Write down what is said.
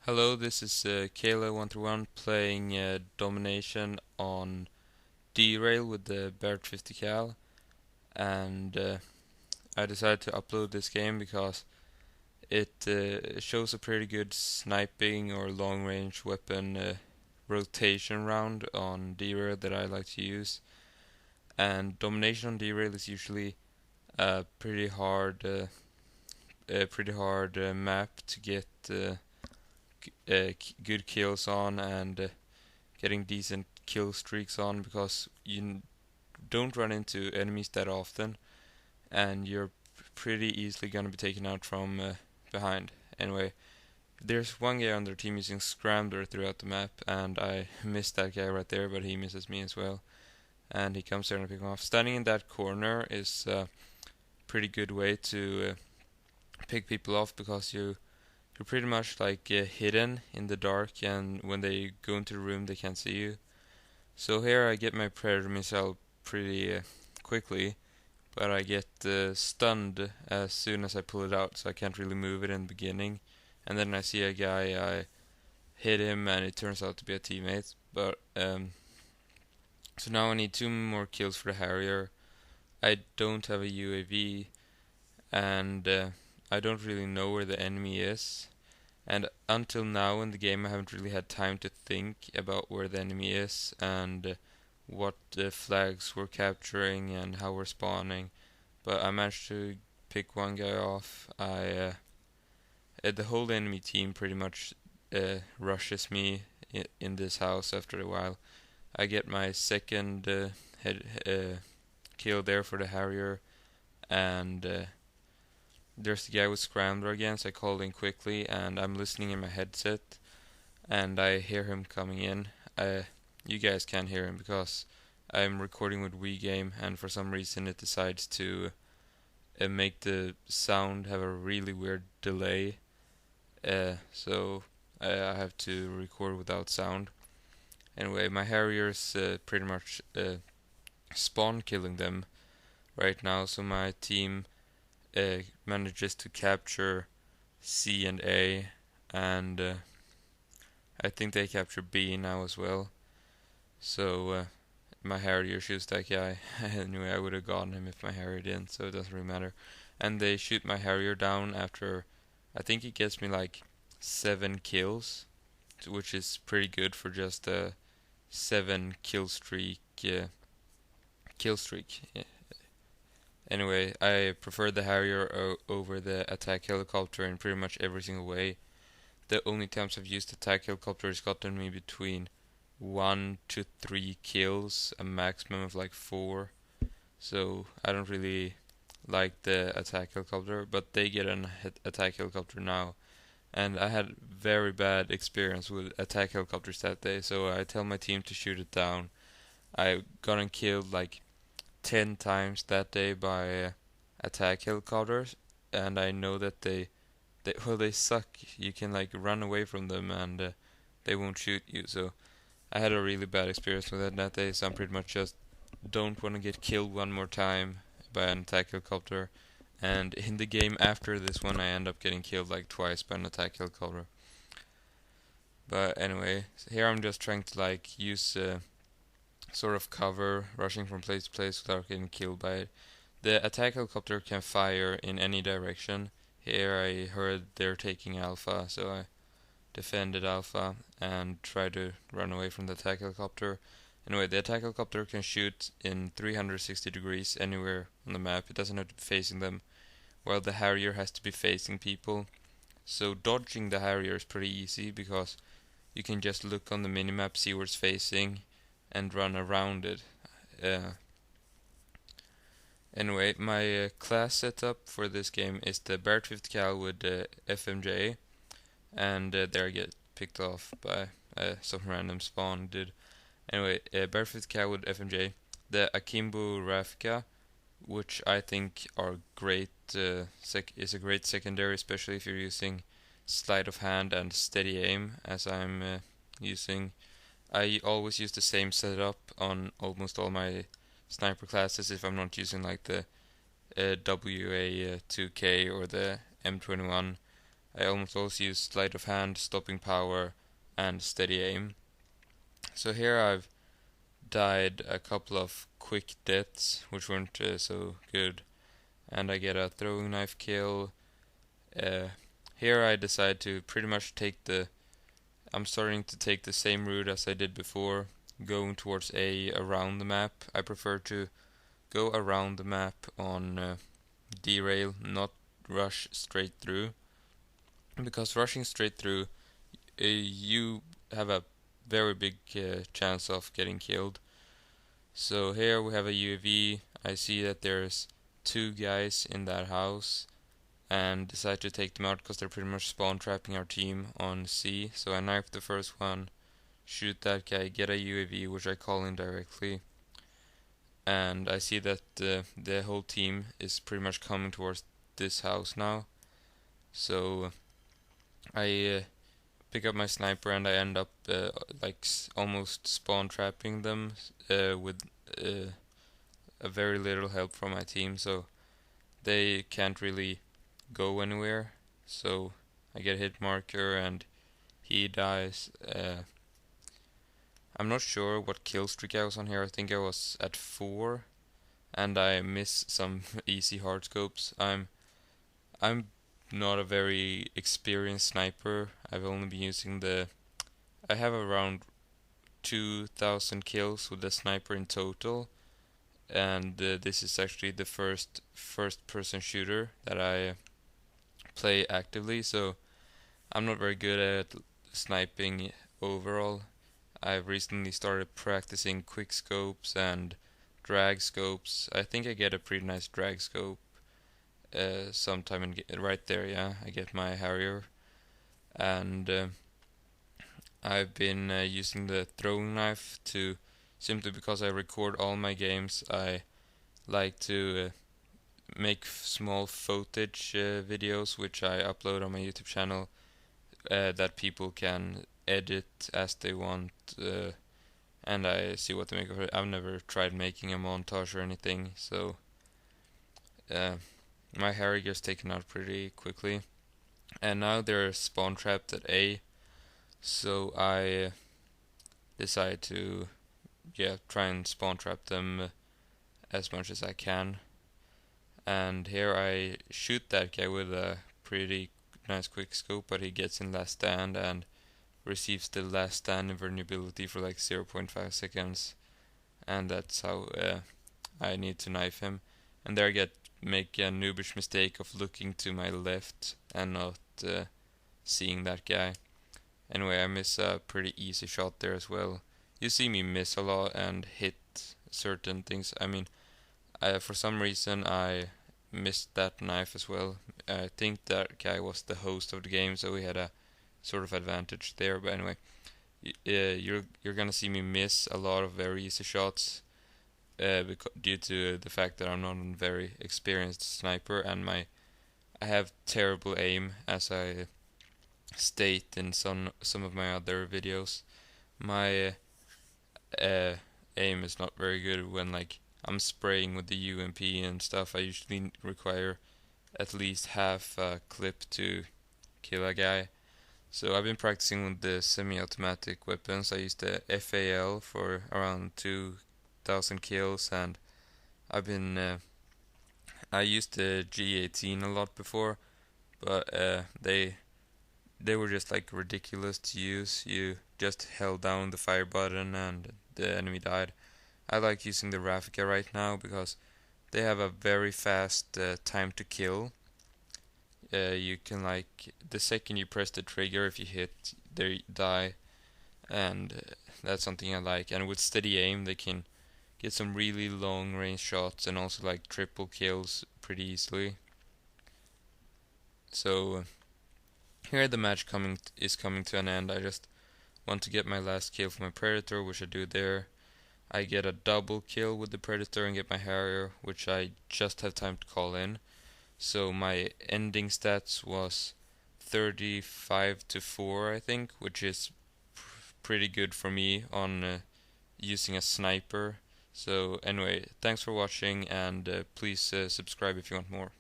Hello, this is Kll131 playing Domination on Derail with the barret 50 cal, and I decided to upload this game because it shows a pretty good sniping or long range weapon rotation round on Derail that I like to use. And Domination on Derail is usually a pretty hard map to get good kills on and getting decent kill streaks on because you don't run into enemies that often and you're pretty easily gonna be taken out from behind. Anyway, there's one guy on their team using Scrambler throughout the map, and I missed that guy right there, but he misses me as well. And he comes there and I pick him off. Standing in that corner is a pretty good way to pick people off because you're pretty much like hidden in the dark, and when they go into the room, they can't see you. So here I get my Predator missile pretty quickly, but I get stunned as soon as I pull it out, so I can't really move it in the beginning. And then I see a guy, I hit him, and it turns out to be a teammate. But so now I need two more kills for the Harrier. I don't have a UAV, and I don't really know where the enemy is. And until now in the game, I haven't really had time to think about where the enemy is and what flags we're capturing and how we're spawning. But I managed to pick one guy off. The whole enemy team pretty much rushes me in this house after a while. I get my second head kill there for the Harrier, and there's the guy with Scrambler again, so I called in quickly, and I'm listening in my headset, and I hear him coming in. You guys can't hear him because I'm recording with WeGame, and for some reason it decides to make the sound have a really weird delay. So I have to record without sound. Anyway, my Harrier's pretty much spawn killing them right now, so my team manages to capture C and A, and I think they capture B now as well. So my Harrier shoots that guy. Anyway, I would have gotten him if my Harrier didn't, so it doesn't really matter. And they shoot my Harrier down after, I think it gets me like 7 kills, which is pretty good for just a 7 kill streak. Kill streak. Anyway, I prefer the Harrier over the attack helicopter in pretty much every single way. The only times I've used attack helicopter has gotten me between 1 to 3 kills, a maximum of like 4. So I don't really like the attack helicopter, but they get an attack helicopter now. And I had very bad experience with attack helicopters that day, so I tell my team to shoot it down. I got killed like 10 times that day by attack helicopters, and I know that they suck. You can like run away from them and they won't shoot you. So I had a really bad experience with that day, so I'm pretty much just don't want to get killed one more time by an attack helicopter. And in the game after this one, I end up getting killed like twice by an attack helicopter. But anyway, so here I'm just trying to like use sort of cover, rushing from place to place without getting killed by it. The attack helicopter can fire in any direction. Here I heard they're taking Alpha, so I defended Alpha and tried to run away from the attack helicopter. Anyway, the attack helicopter can shoot in 360 degrees anywhere on the map. It doesn't have to be facing them, while the Harrier has to be facing people. So dodging the Harrier is pretty easy because you can just look on the minimap, see where it's facing, and run around it. Anyway, my class setup for this game is the barret 50 cal with FMJ, and there I get picked off by some random spawn dude. Anyway, barret 50 cal with FMJ, the akimbo Raffica, which I think are great. Is a great secondary, especially if you're using sleight of hand and steady aim, as I'm using. I always use the same setup on almost all my sniper classes if I'm not using like the WA2K or the M21. I almost always use sleight of hand, stopping power, and steady aim. So here I've died a couple of quick deaths, which weren't so good, and I get a throwing knife kill. Here I decide to pretty much I'm starting to take the same route as I did before, going towards A around the map. I prefer to go around the map on derail, not rush straight through, because rushing straight through, you have a very big chance of getting killed. So here we have a UAV. I see that there's two guys in that house and decide to take them out because they're pretty much spawn trapping our team on C. So I knife the first one, shoot that guy, get a UAV which I call in directly, and I see that the whole team is pretty much coming towards this house now. So I pick up my sniper and I end up almost spawn trapping them with a very little help from my team, so they can't really go anywhere. So I get a hit marker and he dies. I'm not sure what kill streak I was on here. I think I was at 4, and I miss some easy hard scopes. I'm not a very experienced sniper. I've only been using I have around 2,000 kills with the sniper in total, and this is actually the first person shooter that I play actively, so I'm not very good at sniping overall. I've recently started practicing quick scopes and drag scopes. I think I get a pretty nice drag scope sometime right there, yeah. I get my Harrier, and I've been using the throwing knife to simply because I record all my games. I like to make small footage videos which I upload on my YouTube channel that people can edit as they want, and I see what they make of it. I've never tried making a montage or anything, so my Harrier gets taken out pretty quickly, and now they're spawn trapped at A, so I decide to try and spawn trap them as much as I can. And here I shoot that guy with a pretty nice quick scope, but he gets in last stand and receives the last stand invulnerability for like 0.5 seconds, and that's how I need to knife him. And there I make a noobish mistake of looking to my left and not seeing that guy. Anyway, I miss a pretty easy shot there as well. You see me miss a lot and hit certain things. I mean, for some reason I missed that knife as well. I think that guy was the host of the game, so we had a sort of advantage there. But anyway, you're gonna see me miss a lot of very easy shots due to the fact that I'm not a very experienced sniper, and I have terrible aim, as I state in some of my other videos. My aim is not very good when I'm spraying with the UMP and stuff. I usually require at least half a clip to kill a guy. So I've been practicing with the semi-automatic weapons. I used the FAL for around 2,000 kills, and I used the G18 a lot before, but they were just ridiculous to use. You just held down the fire button and the enemy died. I like using the Raffica right now because they have a very fast time to kill. You can the second you press the trigger, if you hit, they die, and that's something I like. And with steady aim, they can get some really long range shots and also triple kills pretty easily. So here the match is coming to an end. I just want to get my last kill for my Predator, which I do there. I get a double kill with the Predator and get my Harrier, which I just have time to call in. So my ending stats was 35-4, I think, which is pretty good for me on using a sniper. So anyway, thanks for watching, and please subscribe if you want more.